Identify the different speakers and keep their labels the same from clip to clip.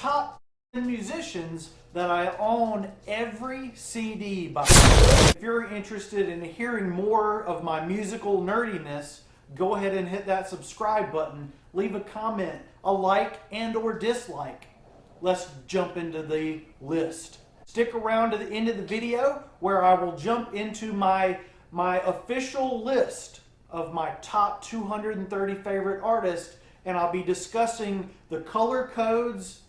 Speaker 1: top 10 musicians that I own every CD by. If you're interested in hearing more of my musical nerdiness, go ahead and hit that subscribe button. Leave a comment, a like and or dislike. Let's jump into the list. Stick around to the end of the video where I will jump into my official list of my top 230 favorite artists, and I'll be discussing the color codes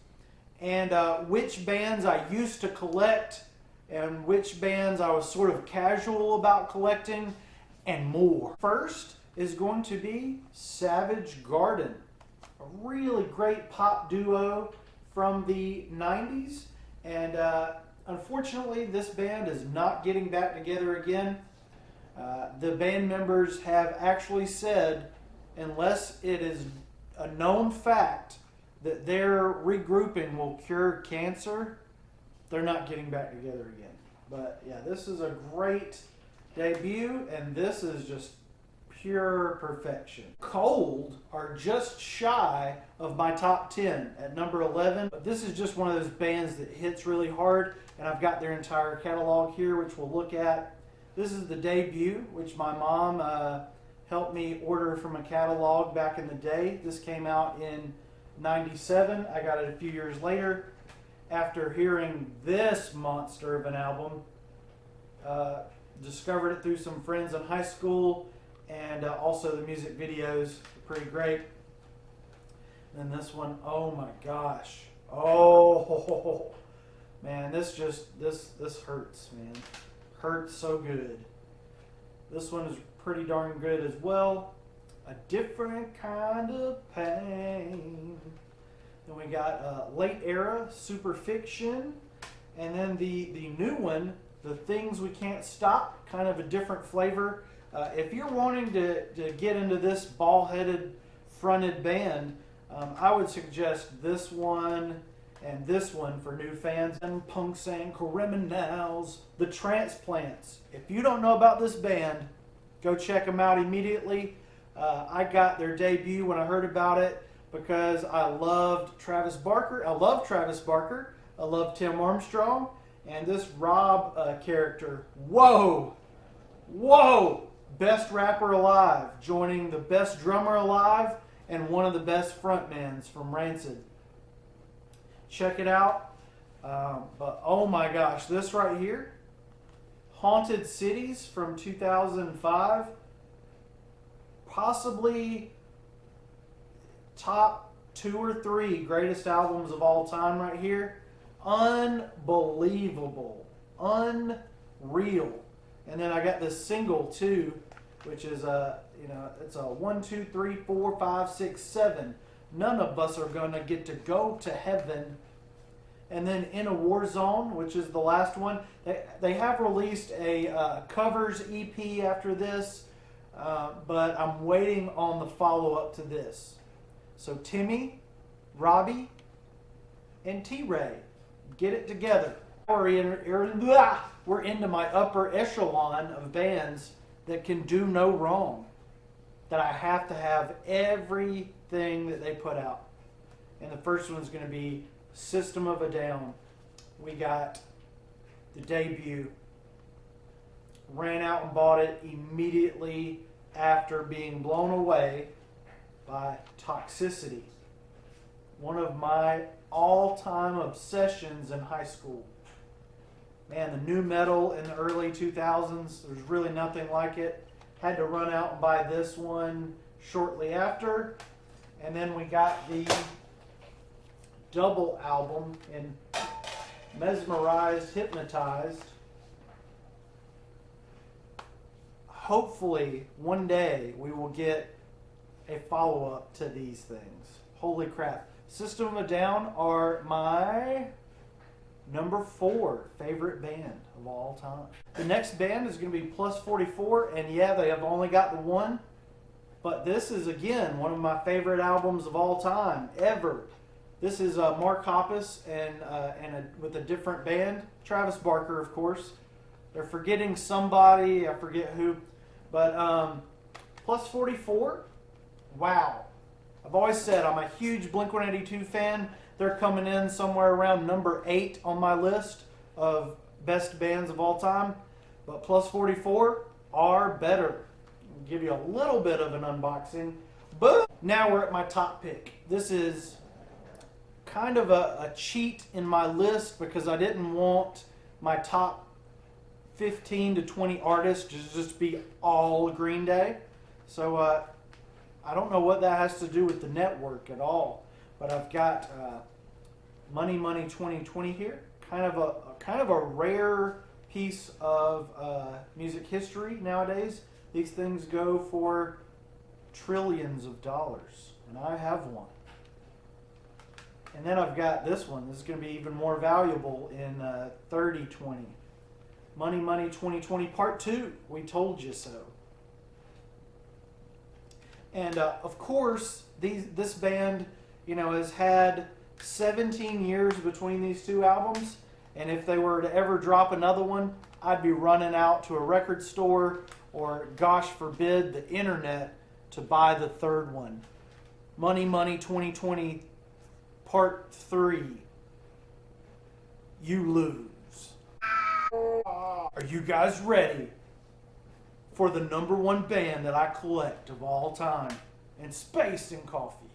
Speaker 1: and which bands I used to collect and which bands I was sort of casual about collecting and more. First is going to be Savage Garden, a really great pop duo from the 90s, and unfortunately this band is not getting back together again. The band members have actually said, unless it is a known fact that their regrouping will cure cancer, they're not getting back together again. But yeah, this is a great debut, and this is just pure perfection. Cold are just shy of my top 10 at number 11. But this is just one of those bands that hits really hard, and I've got their entire catalog here, which we'll look at. This is the debut, which my mom helped me order from a catalog back in the day. This came out in '97. I got it a few years later after hearing this monster of an album. Discovered it through some friends in high school, and also the music videos are pretty great. And this one, oh my gosh. Oh man, this hurts, man. Hurts so good. This one is pretty darn good as well. A different kind of pain. Then we got late era Superfiction, and then the new one, The Things We Can't Stop, kind of a different flavor. If you're wanting to get into this ball-headed fronted band, I would suggest this one and this one for new fans. And Punks and Criminals, The Transplants. If you don't know about this band, go check them out immediately. I got their debut when I heard about it because I loved Travis Barker. I love Travis Barker. I love Tim Armstrong. And this Rob character, whoa, best rapper alive, joining the best drummer alive and one of the best frontmans from Rancid. Check it out. But oh my gosh, this right here, Haunted Cities from 2005, possibly top 2 or 3 greatest albums of all time right here. Unbelievable, unreal. And then I got this single too, which is it's a 1, 2, 3, 4, 5, 6, 7. None of us are gonna get to go to heaven. And then In a War Zone, which is the last one. They have released a covers EP after this, but I'm waiting on the follow-up to this. So Timmy, Robbie, and T-Ray, get it together. We're into my upper echelon of bands that can do no wrong, that I have to have everything that they put out. And the first one's going to be System of a Down. We got the debut. Ran out and bought it immediately after being blown away by Toxicity. One of my all-time obsessions in high school. Man, the new metal in the early 2000s, there's really nothing like it. Had to run out and buy this one shortly after. And then we got the double album in Mesmerized, Hypnotized. Hopefully, one day we will get a follow-up to these things. Holy crap. System of a Down are my number 4 favorite band of all time. The next band is going to be Plus 44, and yeah, they have only got the one, but this is, again, one of my favorite albums of all time, ever. This is Mark Hoppus and with a different band. Travis Barker, of course. They're forgetting somebody, I forget who. But Plus 44, wow. I've always said I'm a huge Blink-182 fan. they're coming in somewhere around number 8 on my list of best bands of all time. But Plus 44 are better. I'll give you a little bit of an unboxing. But now we're at my top pick. This is kind of a cheat in my list because I didn't want my top 15 to 20 artists to just be all Green Day. So I don't know what that has to do with the network at all. But I've got Money Money 2020 here. Kind of a rare piece of music history nowadays. These things go for trillions of dollars, and I have one. And then I've got this one. This is going to be even more valuable in 3020. Money Money 2020 Part 2. We told you so. And of course, this band, you know, has had 17 years between these two albums. And if they were to ever drop another one, I'd be running out to a record store or, gosh forbid, the internet to buy the third one. Money Money 2020 Part 3. You lose. Are you guys ready for the number one band that I collect of all time in space and coffee?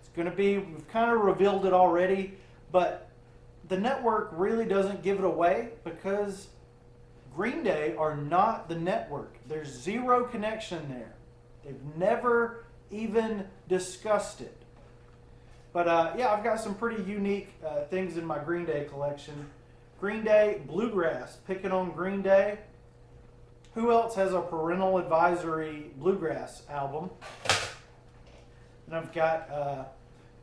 Speaker 1: It's going to be, we've kind of revealed it already, but the network really doesn't give it away because Green Day are not the network. There's zero connection there. They've never even discussed it. But yeah, I've got some pretty unique things in my Green Day collection. Green Day Bluegrass, picking on Green Day. Who else has a parental advisory bluegrass album? And I've got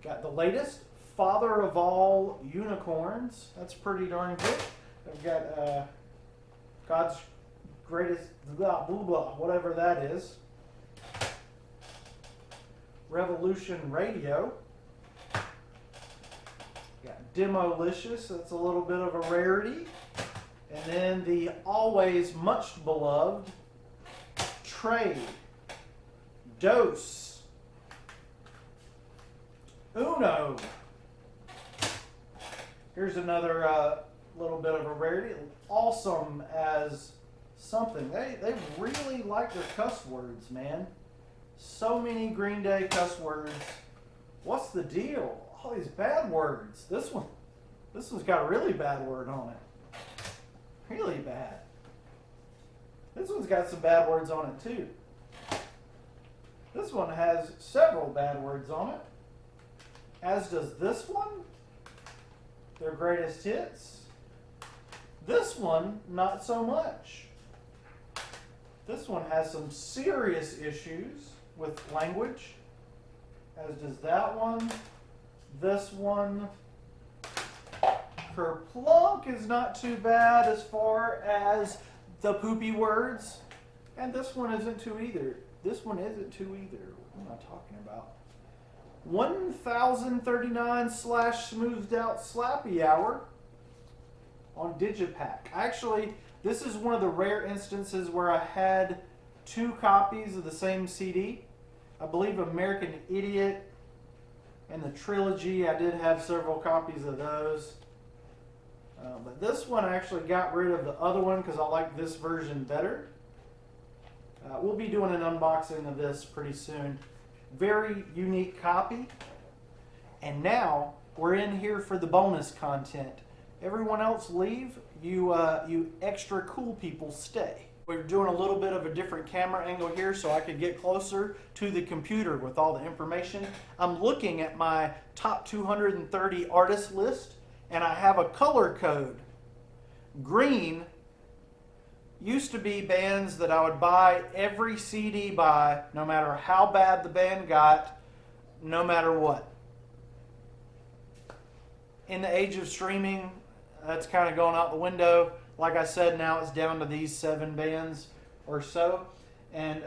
Speaker 1: the latest, Father of All Unicorns. That's pretty darn good. I've got God's Greatest blah, blah, blah, whatever that is. Revolution Radio. Got Demolicious, that's a little bit of a rarity. And then the always much beloved Trade. Dose. Uno. Here's another little bit of a rarity. Awesome as something. They really like their cuss words, man. So many Green Day cuss words. What's the deal? All these bad words. This one's got a really bad word on it. Really bad. This one's got some bad words on it too. This one has several bad words on it. As does this one. Their greatest hits. This one, not so much. This one has some serious issues with language. As does that one. This one. Kerplunk is not too bad as far as the poopy words. And this one isn't too either. This one isn't too either. What am I talking about? 1039 / smoothed out slappy hour on Digipack. Actually, this is one of the rare instances where I had 2 copies of the same CD. I believe American Idiot and the Trilogy, I did have several copies of those. But this one I actually got rid of the other one because I like this version better. We'll be doing an unboxing of this pretty soon. Very unique copy. And now we're in here for the bonus content. Everyone else leave, you extra cool people stay. We're doing a little bit of a different camera angle here so I could get closer to the computer with all the information. I'm looking at my top 230 artist list and I have a color code. Green used to be bands that I would buy every CD by, no matter how bad the band got, no matter what. In the age of streaming, that's kind of going out the window. Like I said, now it's down to these 7 bands or so. And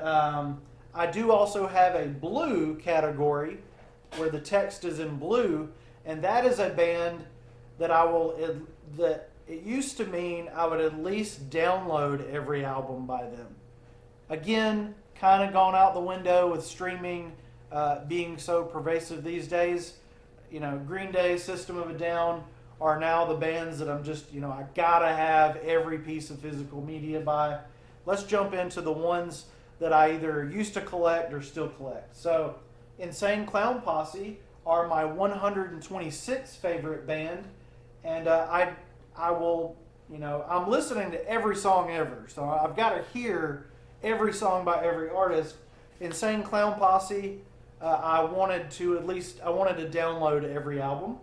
Speaker 1: I do also have a blue category where the text is in blue, and that is a band that it used to mean I would at least download every album by them. Again, kind of gone out the window with streaming being so pervasive these days. you know, Green Day, System of a Down are now the bands that I'm just, you know, I gotta have every piece of physical media by. Let's jump into the ones that I either used to collect or still collect. So, Insane Clown Posse are my 126th favorite band, and I will, you know, I'm listening to every song ever, so I've got to hear every song by every artist. Insane Clown Posse, I wanted to download every album.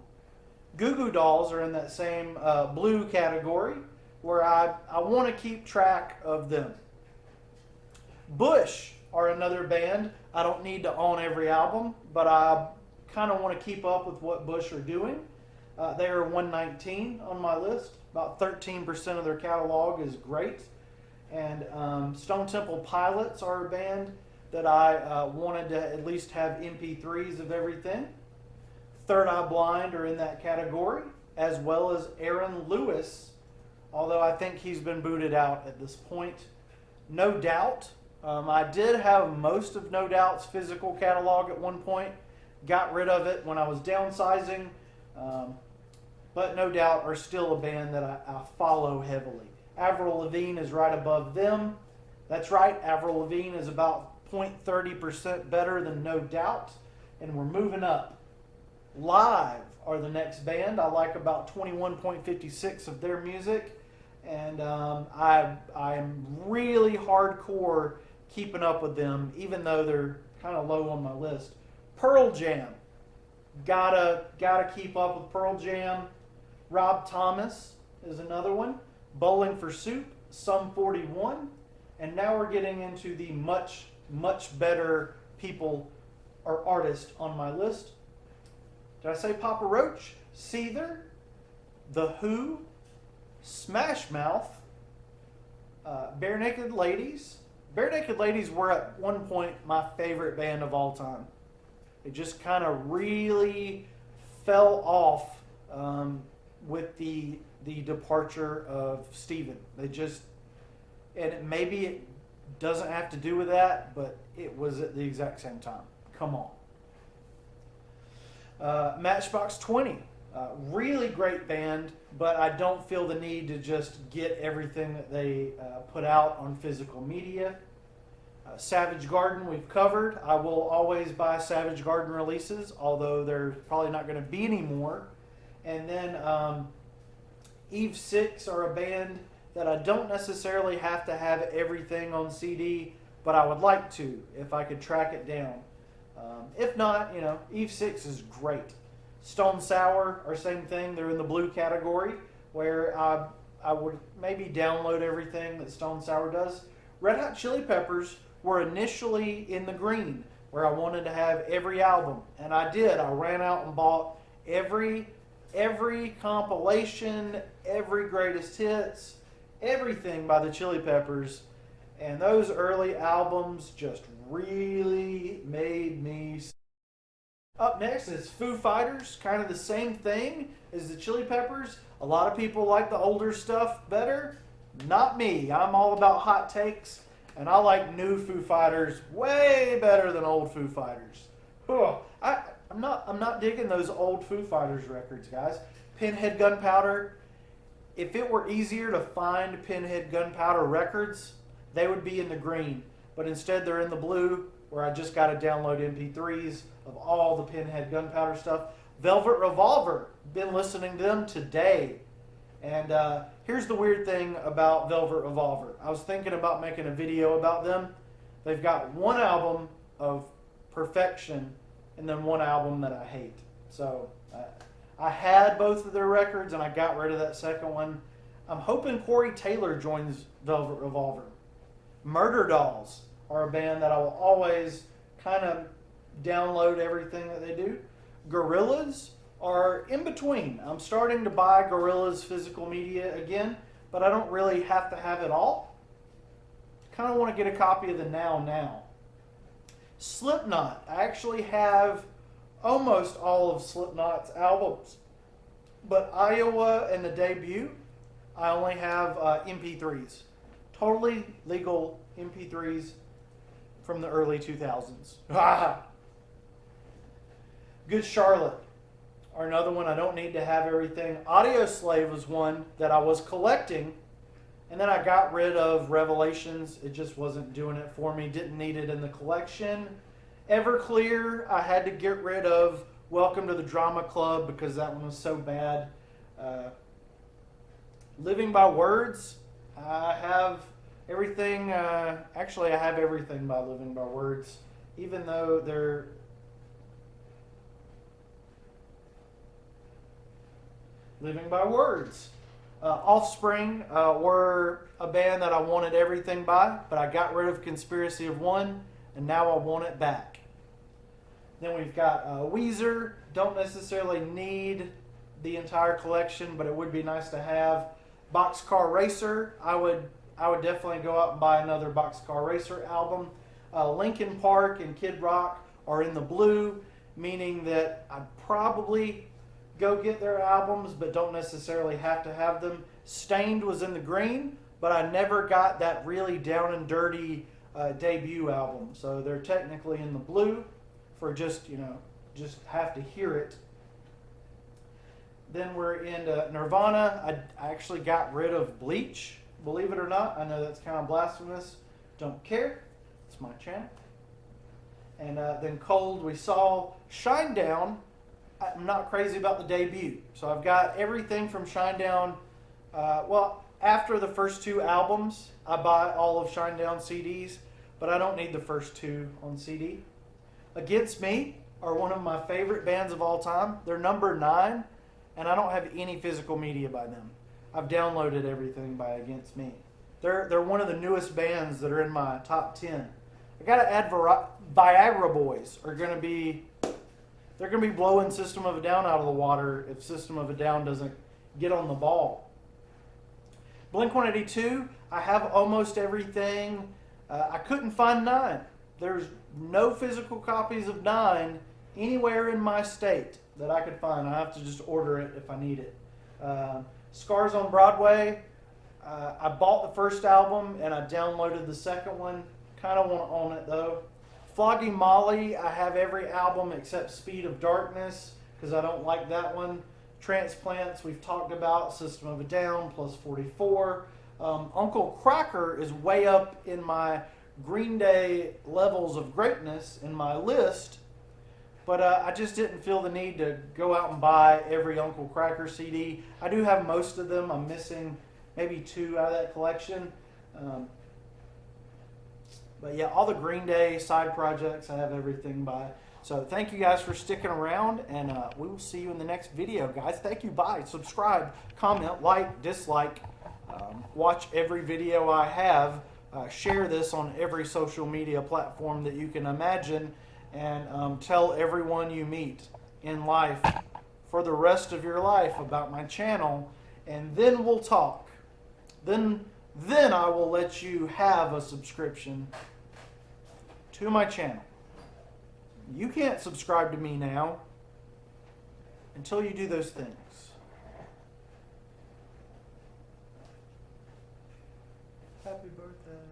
Speaker 1: Goo Goo Dolls are in that same blue category, where I want to keep track of them. Bush are another band. I don't need to own every album, but I kind of want to keep up with what Bush are doing. They are 119 on my list. About 13% of their catalog is great. And Stone Temple Pilots are a band that I wanted to at least have MP3s of everything. Third Eye Blind are in that category, as well as Aaron Lewis, although I think he's been booted out at this point. No Doubt. I did have most of No Doubt's physical catalog at one point. Got rid of it when I was downsizing. But No Doubt are still a band that I follow heavily. Avril Lavigne is right above them. That's right, Avril Lavigne is about 0.30% better than No Doubt. And we're moving up. Live are the next band. I like about 21.56 of their music. And I am really hardcore keeping up with them, even though they're kind of low on my list. Pearl Jam. Gotta keep up with Pearl Jam. Rob Thomas is another one. Bowling for Soup, Sum 41. And now we're getting into the much better people or artists on my list. Did I say Papa Roach? Seether, The Who, Smash Mouth, Bare Naked Ladies. Bare Naked Ladies were at one point my favorite band of all time. It just kind of really fell off with the departure of Steven. Maybe it doesn't have to do with that, but it was at the exact same time. Come on. Matchbox 20. Really great band, but I don't feel the need to just get everything that they put out on physical media. Savage Garden we've covered. I will always buy Savage Garden releases, although there's probably not going to be any more. And then Eve 6 are a band that I don't necessarily have to have everything on CD, but I would like to if I could track it down. If not, you know, Eve 6 is great. Stone Sour are same thing. They're in the blue category, where I would maybe download everything that Stone Sour does. Red Hot Chili Peppers were initially in the green, where I wanted to have every album, and I did. I ran out and bought every compilation, every greatest hits, everything by the Chili Peppers, and those early albums just really made me. Up next is Foo Fighters, kind of the same thing as the Chili Peppers. A lot of people like the older stuff better. Not me. I'm all about hot takes, and I like new Foo Fighters way better than old Foo Fighters. I'm not digging those old Foo Fighters records, guys. Pinhead Gunpowder. If it were easier to find Pinhead Gunpowder records, they would be in the green. But instead they're in the blue, where I just got to download MP3s of all the Pinhead Gunpowder stuff. Velvet Revolver. Been listening to them today. And here's the weird thing about Velvet Revolver. I was thinking about making a video about them. They've got one album of perfection and then one album that I hate. So I had both of their records and I got rid of that second one. I'm hoping Corey Taylor joins Velvet Revolver. Murder Dolls are a band that I will always kind of download everything that they do. Gorillaz are in between. I'm starting to buy Gorillaz physical media again, but I don't really have to have it all. Kind of want to get a copy of the Now. Slipknot. I actually have almost all of Slipknot's albums, but Iowa and the debut, I only have MP3s. Totally legal MP3s from the early 2000s. Good Charlotte. are another one. I don't need to have everything. Audio Slave was one that I was collecting, and then I got rid of Revelations. It just wasn't doing it for me. Didn't need it in the collection. Everclear, I had to get rid of Welcome to the Drama Club because that one was so bad. Living by Words, I have everything. Actually, I have everything by Living by Words, even though they're Living by Words. Offspring were a band that I wanted everything by, but I got rid of Conspiracy of One, and now I want it back. Then we've got Weezer. Don't necessarily need the entire collection, but it would be nice to have. Boxcar Racer. I would definitely go out and buy another Boxcar Racer album. Linkin Park and Kid Rock are in the blue, meaning that I'd probably go get their albums, but don't necessarily have to have them. Stained was in the green, but I never got that really down and dirty debut album. So they're technically in the blue for just have to hear it. Then we're into Nirvana. I actually got rid of Bleach, believe it or not. I know that's kind of blasphemous. Don't care. It's my channel. And then Cold, we saw Shinedown. I'm not crazy about the debut. So I've got everything from Shinedown. After the first two albums, I buy all of Shinedown CDs, but I don't need the first two on CD. Against Me are one of my favorite bands of all time. They're number 9, and I don't have any physical media by them. I've downloaded everything by Against Me. They're one of the newest bands that are in my top 10. I gotta add Viagra Boys are gonna be blowing System of a Down out of the water if System of a Down doesn't get on the ball. Blink-182, I have almost everything. I couldn't find 9. There's no physical copies of 9 anywhere in my state that I could find. I have to just order it if I need it. Scars on Broadway, I bought the first album and I downloaded the second one. Kind of want to own it though. Flogging Molly, I have every album except Speed of Darkness because I don't like that one. Transplants, we've talked about. System of a Down, Plus 44. Uncle Kracker is way up in my Green Day levels of greatness in my list, but I just didn't feel the need to go out and buy every Uncle Kracker CD. I do have most of them. I'm missing maybe 2 out of that collection. But yeah, all the Green Day side projects, I have everything by. So thank you guys for sticking around, and we will see you in the next video, guys. Thank you. Bye. Subscribe, comment, like, dislike. Watch every video I have. Share this on every social media platform that you can imagine, and tell everyone you meet in life for the rest of your life about my channel, and then we'll talk. Then I will let you have a subscription to my channel. You can't subscribe to me now until you do those things. Happy birthday.